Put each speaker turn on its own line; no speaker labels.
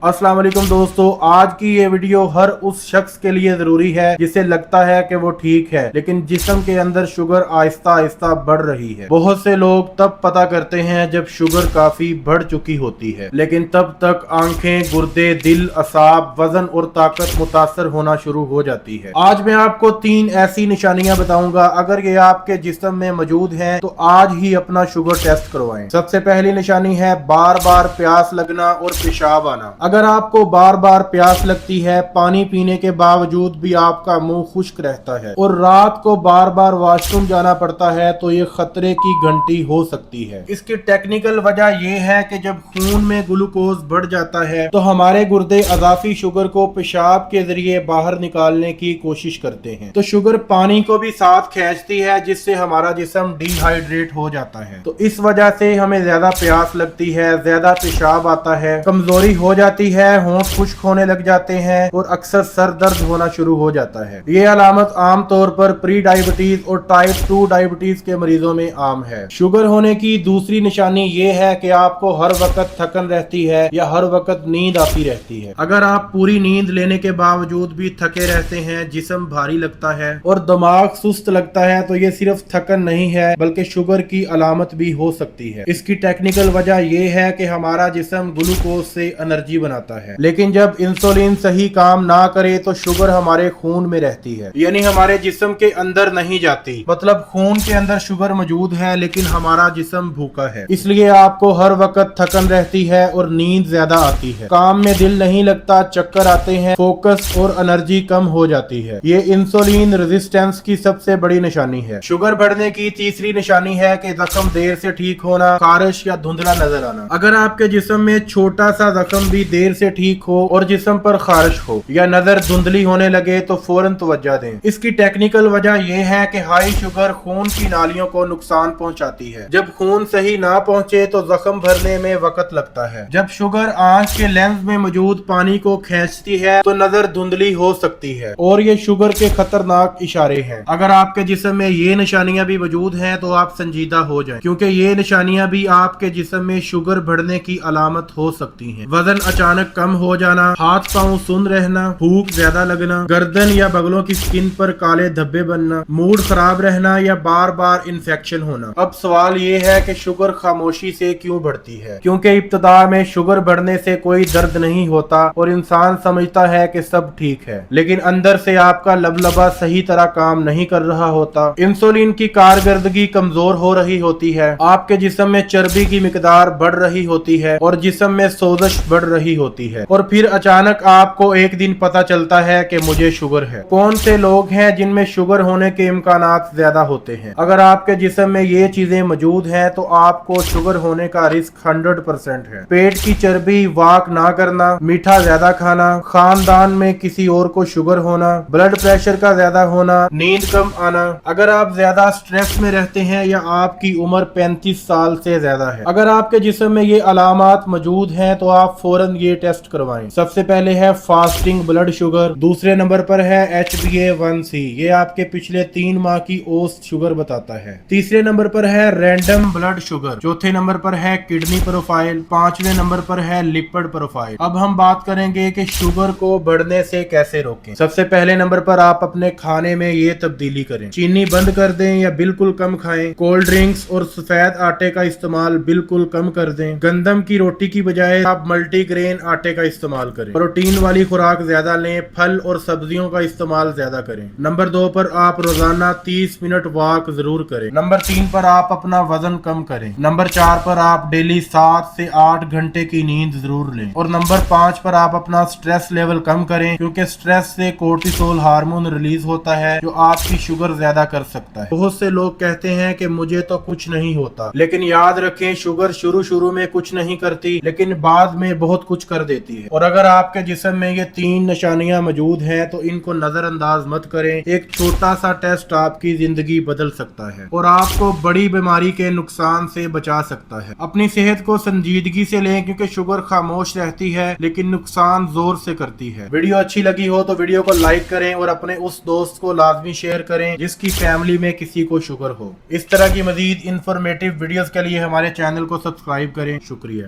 अस्सलाम वालेकुम दोस्तों, आज की ये वीडियो हर उस शख्स के लिए जरूरी है जिसे लगता है कि वो ठीक है लेकिन जिस्म के अंदर शुगर आहिस्ता आहिस्ता बढ़ रही है। बहुत से लोग तब पता करते हैं जब शुगर काफी बढ़ चुकी होती है, लेकिन तब तक आंखें, गुर्दे, दिल, असाब, वजन और ताकत मुतासर होना शुरू हो जाती है। आज मैं आपको 3 ऐसी निशानियां बताऊंगा, अगर ये आपके जिस्म में मौजूद हैं तो आज ही अपना शुगर टेस्ट करवाएं। सबसे पहली निशानी है बार बार प्यास लगना और पेशाब आना। अगर आपको बार बार प्यास लगती है, पानी पीने के बावजूद भी आपका मुंह खुश्क रहता है और रात को बार बार वॉशरूम जाना पड़ता है तो ये खतरे की घंटी हो सकती है। इसकी टेक्निकल वजह यह है कि जब खून में ग्लूकोज बढ़ जाता है तो हमारे गुर्दे अजाफी शुगर को पेशाब के जरिए बाहर निकालने की कोशिश करते हैं, तो शुगर पानी को भी साथ खींचती है जिससे हमारा जिस्म डिहाइड्रेट हो जाता है। तो इस वजह से हमें ज्यादा प्यास लगती है, ज्यादा पेशाब आता है, कमजोरी हो जाती है, होंठ खुश्क होने लग जाते हैं और अक्सर सर दर्द होना शुरू हो जाता है। ये अलामत आम तौर पर प्री डायबिटीज और टाइप 2 डायबिटीज के मरीजों में आम है। शुगर होने की दूसरी निशानी ये है कि आपको हर वक्त थकन रहती है या हर वक्त नींद आती रहती है। अगर आप पूरी नींद लेने के बावजूद भी थके रहते हैं, जिस्म भारी लगता है और दिमाग सुस्त लगता है तो ये सिर्फ थकन नहीं है बल्कि शुगर की अलामत भी हो सकती है। इसकी टेक्निकल वजह यह है कि हमारा जिस्म ग्लूकोज से एनर्जी बनाता है, लेकिन जब इंसुलिन सही काम ना करे तो शुगर हमारे खून में रहती है, यानी हमारे जिस्म के अंदर नहीं जाती। मतलब खून के अंदर शुगर मौजूद है लेकिन हमारा जिस्म भूखा है, इसलिए आपको हर वक्त थकन रहती है और नींद ज्यादा आती है, काम में दिल नहीं लगता, चक्कर आते हैं, फोकस और एनर्जी कम हो जाती है। ये इंसुलिन रेजिस्टेंस की सबसे बड़ी निशानी है। शुगर बढ़ने की तीसरी निशानी है कि जख्म देर से ठीक होना, खारिश या धुंधला नजर आना। अगर आपके जिस्म में छोटा सा जख्म भी देर से ठीक हो और जिस्म पर खारिश हो या नजर धुंधली होने लगे तो फौरन तवज्जो दें। इसकी टेक्निकल वजह यह है कि हाई शुगर खून की नालियों को नुकसान पहुंचाती है। जब खून सही ना पहुंचे तो जख्म भरने में वक्त लगता है। जब शुगर आंख के लेंस में मौजूद पानी को खींचती है तो नजर धुंधली हो सकती है और ये शुगर के खतरनाक इशारे हैं। अगर आपके जिस्म में ये निशानियां भी मौजूद हैं तो आप संजीदा हो जाएं, क्योंकि ये निशानियां भी आपके जिस्म में शुगर बढ़ने की अलामत हो सकती हैं। वजन अचानक कम हो जाना, हाथ पांव सुन्न रहना, भूख ज्यादा लगना, गर्दन या बगलों की स्किन पर काले धब्बे बनना, मूड खराब रहना या बार बार इन्फेक्शन होना। अब सवाल ये है कि शुगर खामोशी से क्यों बढ़ती है? क्योंकि इब्तदा में शुगर बढ़ने से कोई दर्द नहीं होता और इंसान समझता है कि सब ठीक है, लेकिन अंदर से आपका लबलबा सही तरह काम नहीं कर रहा होता। इंसुलिन की कारकर्दगी कमजोर हो रही होती है, आपके जिस्म में चर्बी की मिकदार बढ़ रही होती है और जिस्म में सोजश बढ़ रही होती है और फिर अचानक आपको एक दिन पता चलता है कि मुझे शुगर है। कौन से लोग हैं जिनमें शुगर होने के इम्कानात ज्यादा होते हैं? अगर आपके जिस्म में ये चीजें मौजूद हैं तो आपको शुगर होने का रिस्क 100% है। पेट की चर्बी, वाक ना करना, मीठा ज्यादा खाना, खानदान में किसी और को शुगर होना, ब्लड प्रेशर का ज्यादा होना, नींद कम आना, अगर आप ज्यादा स्ट्रेस में रहते हैं या आपकी उम्र 35 साल से ज्यादा है। अगर आपके जिस्म में ये अलामात मौजूद हैं तो आप फौरन ये टेस्ट करवाएं। सबसे पहले है फास्टिंग ब्लड शुगर, दूसरे नंबर पर है HbA1c, ये आपके पिछले 3 माह की औसत शुगर बताता है। तीसरे नंबर पर है रैंडम ब्लड शुगर, चौथे नंबर पर है किडनी प्रोफाइल, पांचवें नंबर पर है लिपिड प्रोफाइल। अब हम बात करेंगे कि शुगर को बढ़ने से कैसे रोकें। सबसे पहले नंबर पर आप अपने खाने में ये तब्दीली करें, चीनी बंद कर दें या बिल्कुल कम खाएं, कोल्ड ड्रिंक्स और सफेद आटे का इस्तेमाल बिल्कुल कम कर दें, गंदम की रोटी की बजाय आप मल्टीग्रेन आटे का इस्तेमाल करें, प्रोटीन वाली खुराक ज्यादा लें, फल और सब्जियों का इस्तेमाल ज्यादा करें। नंबर 2 पर आप रोजाना 30 मिनट वॉक जरूर करें। नंबर 3 पर आप अपना वजन कम करें। नंबर 4 पर आप डेली 7 से 8 घंटे की नींद जरूर लें और नंबर 5 पर आप अपना स्ट्रेस लेवल कम करें, क्योंकि स्ट्रेस से कोर्टिसोल हार्मोन रिलीज होता है जो आपकी शुगर ज्यादा कर सकता है। बहुत से लोग कहते हैं कि मुझे तो कुछ नहीं होता, लेकिन याद रखें शुगर शुरू में कुछ नहीं करती लेकिन बाद में बहुत कुछ कर देती है। और अगर आपके जिस्म में ये 3 निशानियां मौजूद हैं तो इनको नजरअंदाज मत करें। एक छोटा सा टेस्ट आपकी जिंदगी बदल सकता है और आपको बड़ी बीमारी के नुकसान से बचा सकता है। अपनी सेहत को संजीदगी से लें, क्योंकि शुगर खामोश रहती है लेकिन नुकसान जोर से करती है। वीडियो अच्छी लगी हो तो वीडियो को लाइक करें और अपने उस दोस्त को लाजमी शेयर करें जिसकी फैमिली में किसी को शुगर हो। इस तरह की मजीद इंफॉर्मेटिव वीडियोस के लिए हमारे चैनल को सब्सक्राइब करें। शुक्रिया।